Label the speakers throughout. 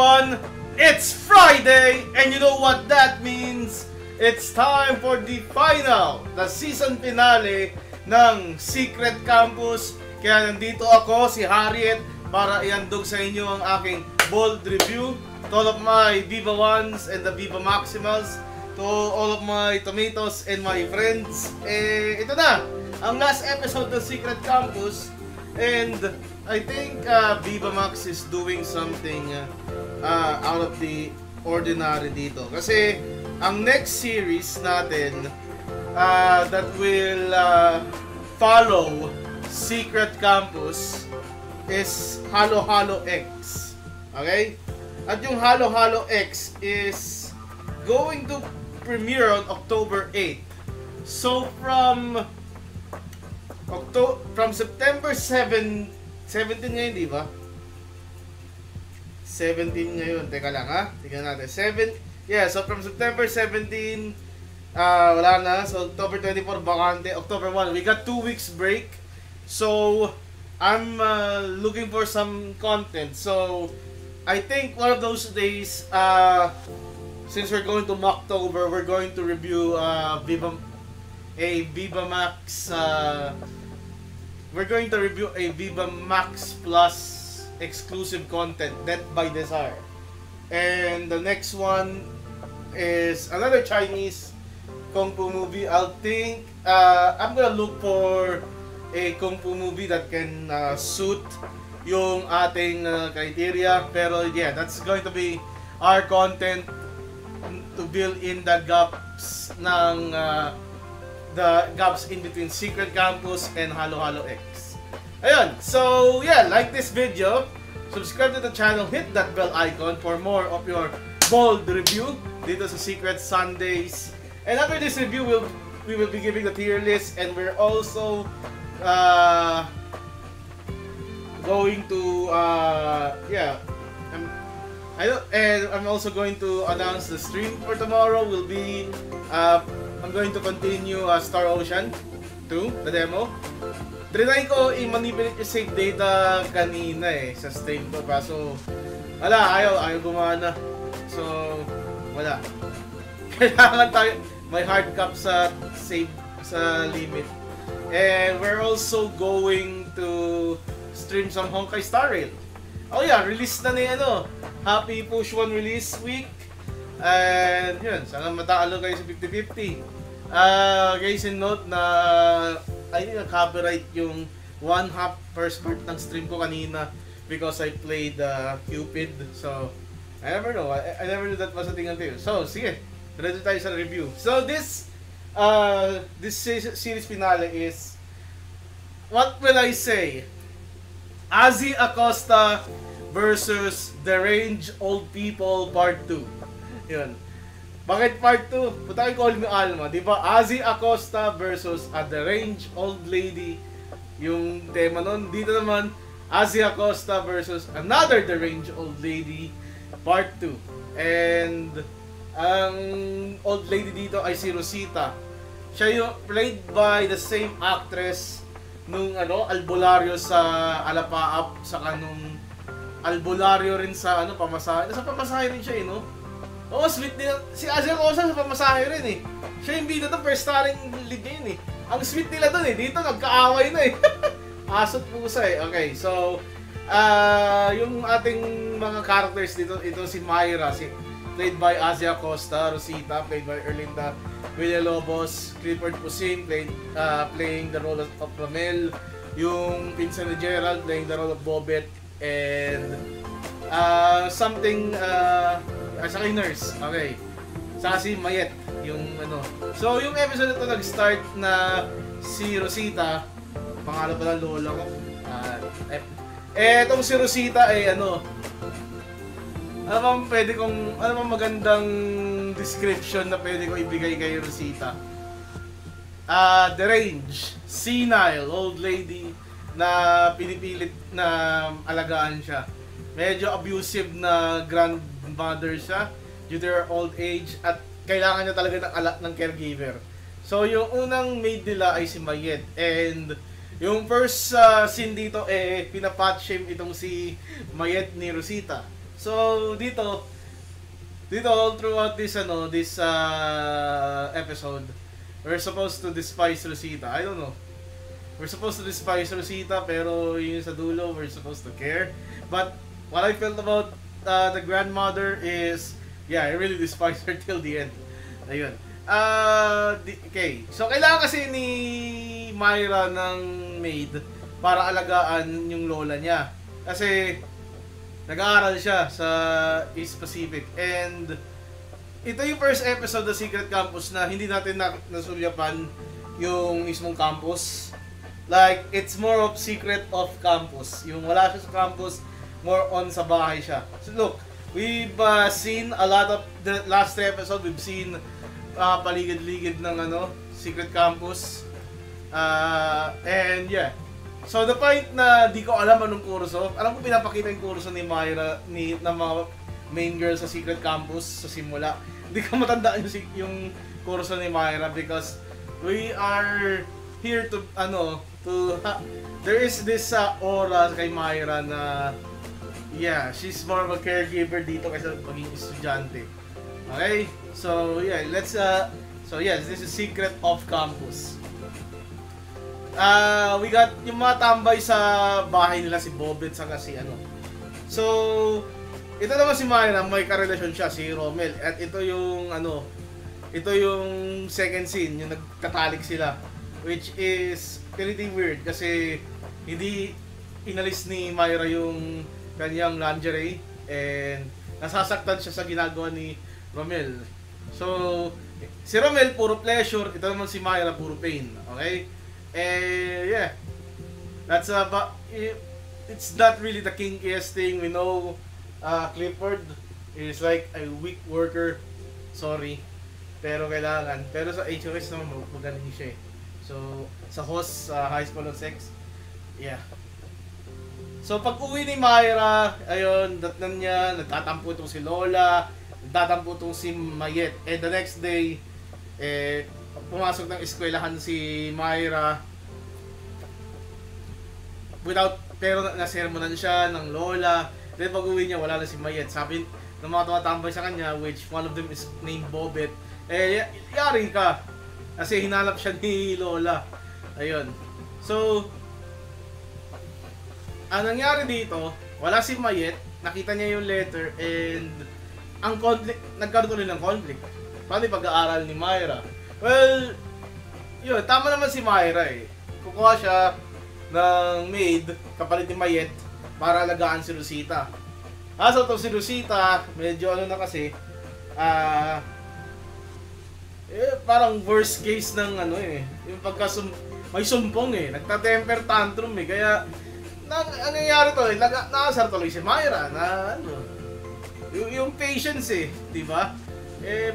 Speaker 1: everyone! It's Friday, and you know what that means? It's time for the season finale ng Secret Campus. Kaya nandito ako, si Harriet, para iandog sa inyo ang aking bold review to all of my Viva Ones and the Viva Maximals, to all of my tomatoes and my friends. Ito na, ang last episode ng Secret Campus, and I think Viva Max is doing something out of the ordinary dito. Kasi ang next series natin that will follow Secret Campus is Halo Halo X. Okay? At yung Halo Halo X is going to premiere on October 8. So from September 17 ngayon, di ba? 17 ngayon. Teka lang ha. Tingnan natin. So from September 17, wala na. So October 24, bakante. October 1, we got 2 weeks break. So I'm looking for some content. So I think one of those days, since we're going to Mocktober, we're going to review Viva Max. We're going to review a Viva Max Plus exclusive content, Death by Desire. And the next one is another Chinese Kung Fu movie. I'm gonna look for a Kung Fu movie that can suit yung ating criteria. Pero yeah, that's going to be our content to fill in the gaps ng the gaps in between Secret Campus and Halo Halo X. Ayun, so yeah, like this video, subscribe to the channel, hit that bell icon for more of your bold review dito sa Secret Sundays. And after this review, we will be giving the tier list, and we're also going to I'm also going to announce the stream for tomorrow. Will be I'm going to continue Star Ocean 2, the demo. Trinay ko i-manipulate yung save data kanina sa stream ko, kaso wala, ayaw gumana. So wala. Kailangan tayo may hard cap sa save sa limit. And we're also going to stream some Honkai Star Rail. Oh yeah, release na ni Happy Push 1 release week. And yun, sana matalo kayo sa 50-50. Guys, in note na I think na-copyright yung 1/2 first part ng stream ko kanina because I played Cupid. So, I never know. I never knew that was a thing until. So, sige. Ready tayo sa review. So, this series finale is, what will I say? Azzy Acosta versus Deranged Old People Part 2. Yun. Bakit Part 2? Puta kayo Call Me Alma. Diba? Azzy Acosta versus a Deranged Old Lady. Yung tema nun. Dito naman, Azzy Acosta versus another Deranged Old Lady. Part 2. And ang old lady dito ay si Rosita. Siya yung played by the same actress nung albularyo sa Alapaap, sa kanong albularyo rin sa pamasahe. Sa pamasahe rin siya Oo, sweet nila. Si Azzy Acosta sa pamasahe rin Siya yung bida to, first starring lead niya Ang sweet nila dun Dito nagkaaway na Asot pusa Okay, so yung ating mga characters dito, ito si Myra, played by Azzy Acosta. Rosita, played by Erlinda Villalobos. Clifford Pusing, playing the role of Ramel. Yung pinsan ni Gerald, playing the role of Bobet. And saka yung nurse. Okay. Saka si Mayet, yung So, yung episode ito nag-start na si Rosita, pangalan pala lola ko. Itong si Rosita ay ano bang magandang description na pwede ko ibigay kay Rosita? Deranged, senile old lady na pinipilit na alagaan siya. Medyo abusive na grandmother siya due to her old age at kailangan niya talaga ng caregiver. So yung unang maid nila ay si Mayet, and yung first scene dito pinapatch shame itong si Mayet ni Rosita. So, dito all throughout this episode, we're supposed to despise Rosita. I don't know. We're supposed to despise Rosita, pero yun sa dulo, we're supposed to care. But what I felt about the grandmother is, yeah, I really despise her till the end. Ayun. Okay. So, kailangan kasi ni Myra ng maid para alagaan yung lola niya. Kasi, nag-aaral siya sa East Pacific. And, ito yung first episode ng Secret Campus na hindi natin nasulyapan yung mismong campus. Like, it's more of secret of campus. Yung wala siya sa campus, more on sa bahay siya. So, look, we've seen a lot of the last episode. We've seen paligid-ligid ng Secret Campus. And yeah. So the point na di ko alam anong kurso, alam ko pinapakita yung kurso ni Myra ng mga main girls sa Secret Campus sa simula. Hindi ko matandaan yung kurso ni Myra because we are here to there is this aura kay Myra na yeah, she's more of a caregiver dito kaysa maging estudyante. Okay? So, yeah, so yes, this is Secret of Campus. We got yung mga tambay sa bahay nila, si Bobet saka si So, ito naman si Myra, may karelasyon siya, si Romel. At ito yung second scene, yung nagkatalik sila. Which is pretty weird kasi hindi inalis ni Myra yung kanyang lingerie and nasasaktan siya sa ginagawa ni Romel. So, si Romel puro pleasure, ito naman si Myra puro pain, okay? Yeah. That's but it's not really the kinkiest thing. We know Clifford is like a weak worker. Sorry. Pero kailangan. Pero sa HOS naman magaling siya eh. So, sa host High School of Sex, yeah. So, pag uwi ni Myra, ayun, datnan niya, nagtatampo itong si Lola, nagtatampo itong si Mayet. And the next day, pumasok ng eskwelahan si Myra pero nasermonan siya ng Lola. Then pag uwi niya, wala na si Mayet. Sabi ng mga tumatambay sa kanya, which one of them is named Bobet, yari ka. Kasi hinalap siya ni Lola. Ayun. So, ang nangyari dito, wala si Mayet, nakita niya yung letter, and ang conflict, nagkaroon ulit ng conflict. Paano yung pag-aaral ni Myra? Well, yun, tama naman si Myra eh. Kukuha siya ng maid, kapalit ni Mayet, para alagaan si Rosita. So to si Rosita, medyo na kasi, parang worst case ng yung may sumpong eh, nagta-temper tantrum eh, kaya ang nangyayari to, nakasar tuloy si Myra na yung patience eh, di ba?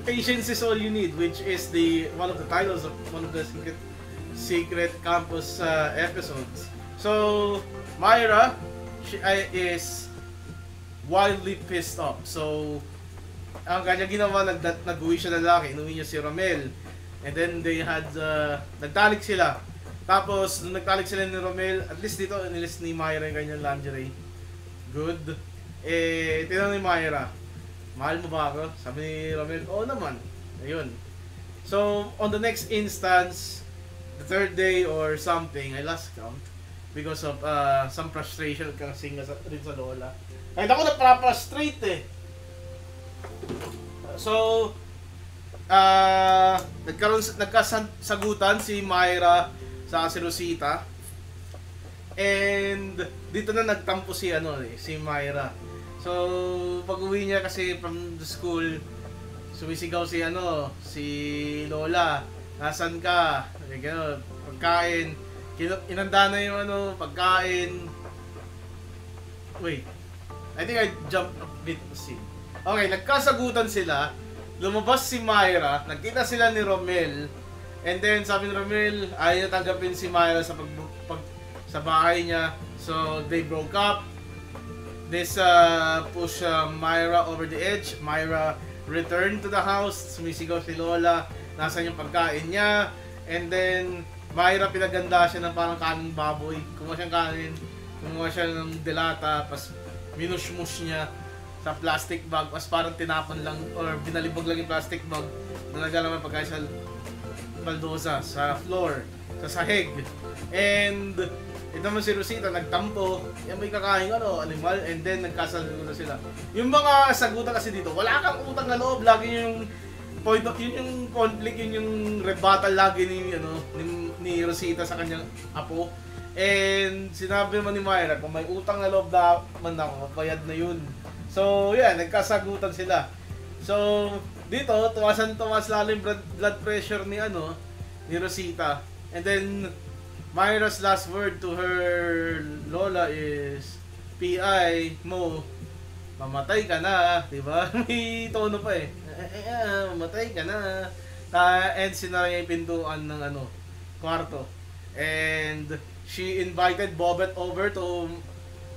Speaker 1: Patience is all you need, which is one of the titles of one of the Secret Campus episodes. So, Myra, she is wildly pissed off. So, ang kanya ginawa, nag-uwi siya lalaki, inuwi niya si Romel. And then they had, nagtalik sila. Tapos, nung nagtalik sila ni Romel, at least dito, nilis ni Myra yung kanyang lingerie. Good. Tinanong ni Myra, mahal mo ba ako? Sabi ni Romel, oo naman. Ayun. So, on the next instance, the third day or something, I lost count. Because of some frustration kasi nga rin sa Lola. Kahit ako na-frustrate eh. So, nagkasagutan si Myra sa si Rosita. And dito na nagtampo si si Myra. So, pag-uwi niya kasi from the school, sumisigaw si Lola, "Nasaan ka?" Gano'n, pagkain. Inanda na yung pagkain. Wait. I think I jumped a bit to see. Okay, nagkasagutan sila. Lumabas si Myra, nagkita sila ni Romel. And then sabi ni Romel, ayaw na tanggapin si Myra sa sa bahay niya. So they broke up. This pushed Myra over the edge. Myra returned to the house. Sumisigaw si Lola. Nasaan yung pagkain niya. And then Myra pinaganda siya ng parang kanong baboy. Kumuha siyang kanin. Kumuha siya ng delata. Pas minushmush niya. sa plastic bag, as parang tinapon lang or binalibog lang yung plastic bag, nalagyan naman pagkain sa baldosa, sa floor, sa sahig. And ito naman si Rosita, nagtampo, yan may kakain animal, and then nagkasagutan sila. Yung mga sagutan kasi dito, wala kang utang na loob, lagi yung point of, yun yung conflict, yun yung rebuttal lagi ni Rosita sa kanyang apo. And sinabi naman ni Myra, kung may utang na loob naman ako, bayad na yun. So yeah, nagkasagutan sila. So dito, tuwas lalo yung blood pressure ni Rosita. And then Myra's last word to her lola is, P.I. mo, mamatay ka na, diba? May tono pa eh. Mamatay ka na. And sinara niya yung pintuan ng kwarto. And she invited Bobet over to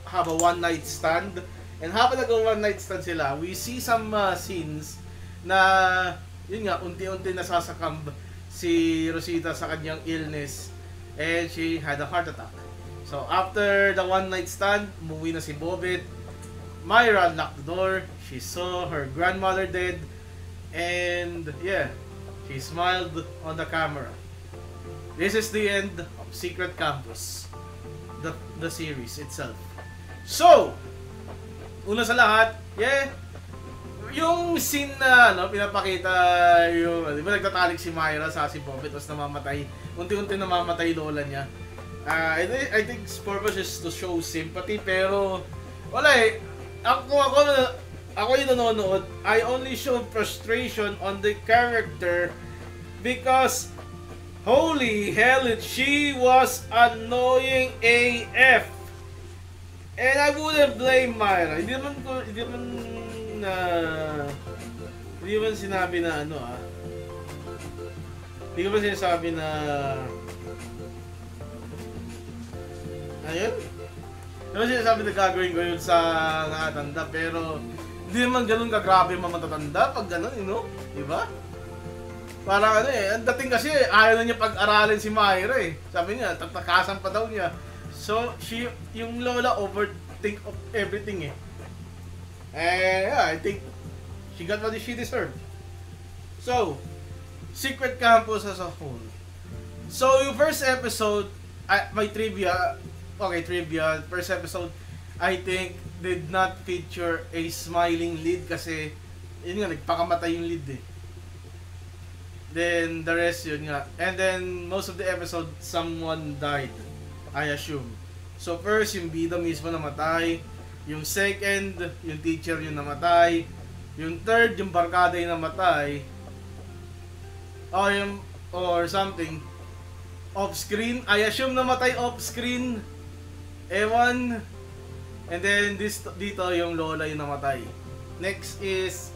Speaker 1: have a one night stand. And habang nag-one night stand sila, we see some scenes na, yun nga, unti-unti nasasakamb si Rosita sa kanyang illness. And she had a heart attack. So after the one night stand, umuwi na si Bobet. Myra locked the door. She saw her grandmother dead. And yeah, she smiled on the camera. This is the end of Secret Campus, the series itself. So, una sa lahat, yeah, yung scene na pinapakita yung, di ba nagtatalik si Myra sa si Bobet, tapos namamatay, unti-unti namamatay lola niya. I think its purpose is to show sympathy, pero wala eh. Ako yung nanonood, I only show frustration on the character because holy hell, she was annoying AF. And I wouldn't blame Myra. Hindi naman sinabi na Hindi ko ba sinasabi na ayun? Hindi ko sinasabi na gagawin ko yun sa nakatanda, pero hindi naman ganun kagrabe matatanda pag gano'n, diba? Parang ang dating kasi ayaw na niya pag-aralin si Myra eh. Sabi niya, tatakasan pa daw niya. So, yung lola overthink of everything eh. Yeah, I think she got what she deserved. So, Secret Campus as a whole. So, yung first episode, may trivia. Okay, trivia. First episode, I think, did not feature a smiling lead kasi, yun nga, nagpakamatay yung lead eh. Then, the rest yun nga. And then, most of the episode, someone died, I assume. So, first, yung bida mismo namatay. Yung second, yung teacher yung namatay. Yung third, yung barkada yung namatay. Or something. Off-screen. I assume namatay off-screen. Ewan. And then, dito, yung lola yung namatay. Next is,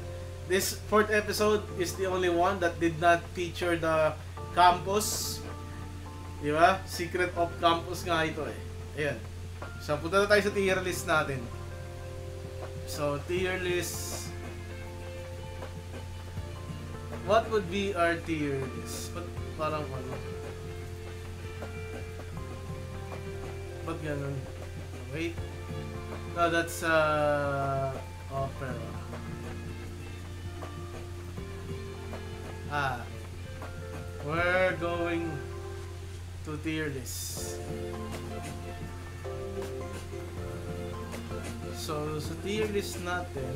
Speaker 1: this fourth episode is the only one that did not feature the campus. Diba? Secret of Campus nga ito eh. Ayan. So, punta na tayo sa tier list natin. So, tier list. What would be our tier list? Parang Ba't ganun? Wait. No, that's opera. We're going to tier list. So, sa tier list natin,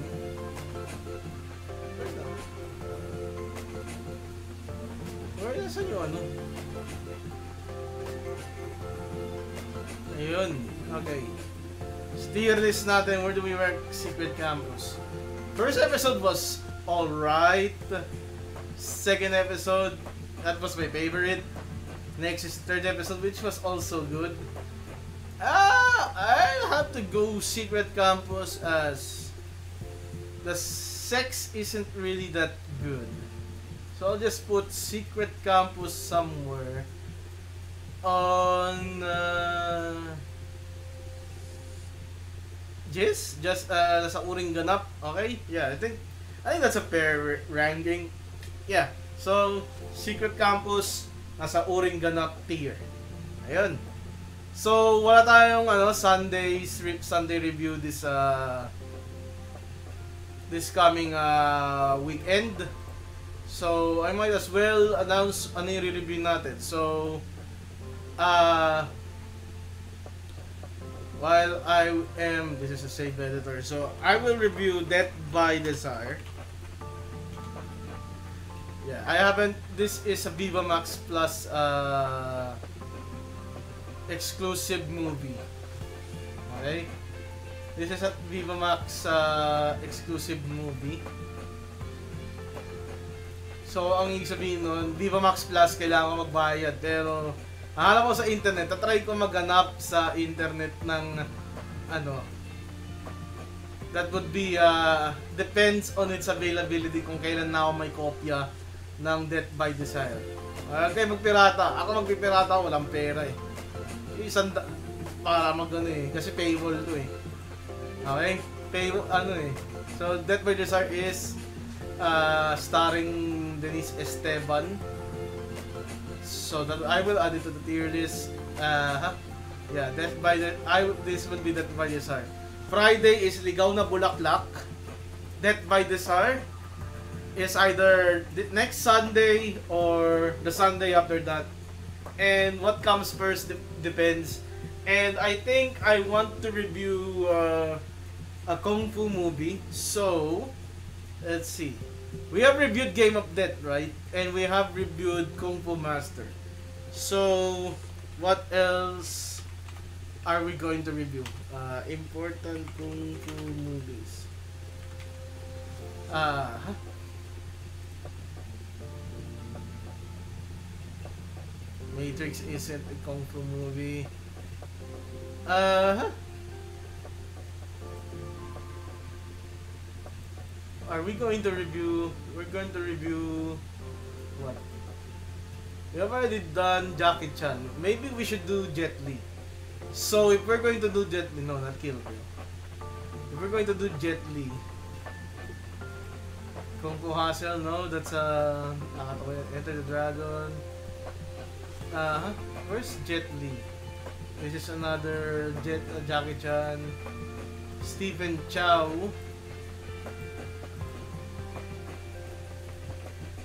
Speaker 1: where nasan yung Ayun, okay. Sa tier list natin, where do we rank Secret Campus? First episode was alright. Second episode, that was my favorite. Next is third episode, which was also good. I'll have to go Secret Campus as the sex isn't really that good. So I'll just put Secret Campus somewhere on just sa uring ganap. Okay? Yeah, I think that's a fair ranking. Yeah. So Secret Campus nasa uring ganap tier. Ayun. So wala tayong Sunday review this this coming weekend. So, I might as well announce ano yung re-review natin. So, while I am, this is a save editor, so I will review Death by Desire. Yeah, I haven't, this is a Viva Max Plus exclusive movie. Okay? This is a Viva Max exclusive movie. So, ang ibig sabihin nun, Viva Max Plus, kailangan ko magbayad. Pero, alam ko sa internet, tatry ko maghanap sa internet ng, ano, that would be, depends on its availability kung kailan na ako may kopya ng Death by Desire. Okay, magpirata. Ako magpipirata, walang pera eh. Isang para mag-ano eh, kasi paywall to eh. Okay? Paywall, ano eh. So, Death by Desire is starring Denise Esteban. So that I will add it to the tier list. Yeah, Death by the this will be Death by Desire. Friday is Ligaw na Bulaklak. Death by Desire is either next Sunday or the Sunday after that. And what comes first depends. And I think I want to review a Kung Fu movie. So, let's see. We have reviewed Game of Death, right? And we have reviewed Kung Fu Master. So, what else are we going to review? Important Kung Fu movies. Matrix isn't a Kung Fu movie. Are we going to review? We're going to review what? We have already done Jackie Chan. Maybe we should do Jet Li. So if we're going to do Jet Li, no, not Kill Bill. If we're going to do Jet Li, Kung Fu Hustle, no, that's Enter the Dragon. Where's Jet Li? This is another Jackie Chan. Stephen Chow.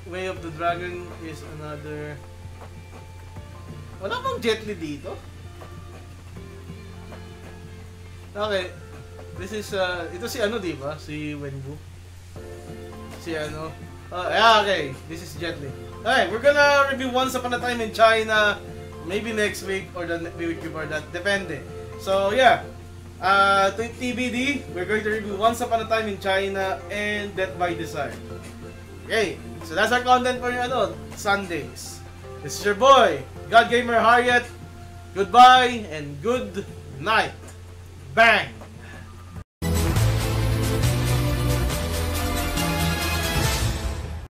Speaker 1: Way of the Dragon is another. Wala bang Jet Li dito? Okay. This is ito si ano, di ba? Si Wenwu. Si ano? Yeah, okay. This is Jet Li. Okay, we're gonna review Once Upon a Time in China. Maybe next week or the week before that. Depende. So, yeah. TBD, we're going to review Once Upon a Time in China and Death by Desire. Okay. So that's our content for Sundays. This is your boy, God Gamer Harriet. Goodbye and good night. Bang!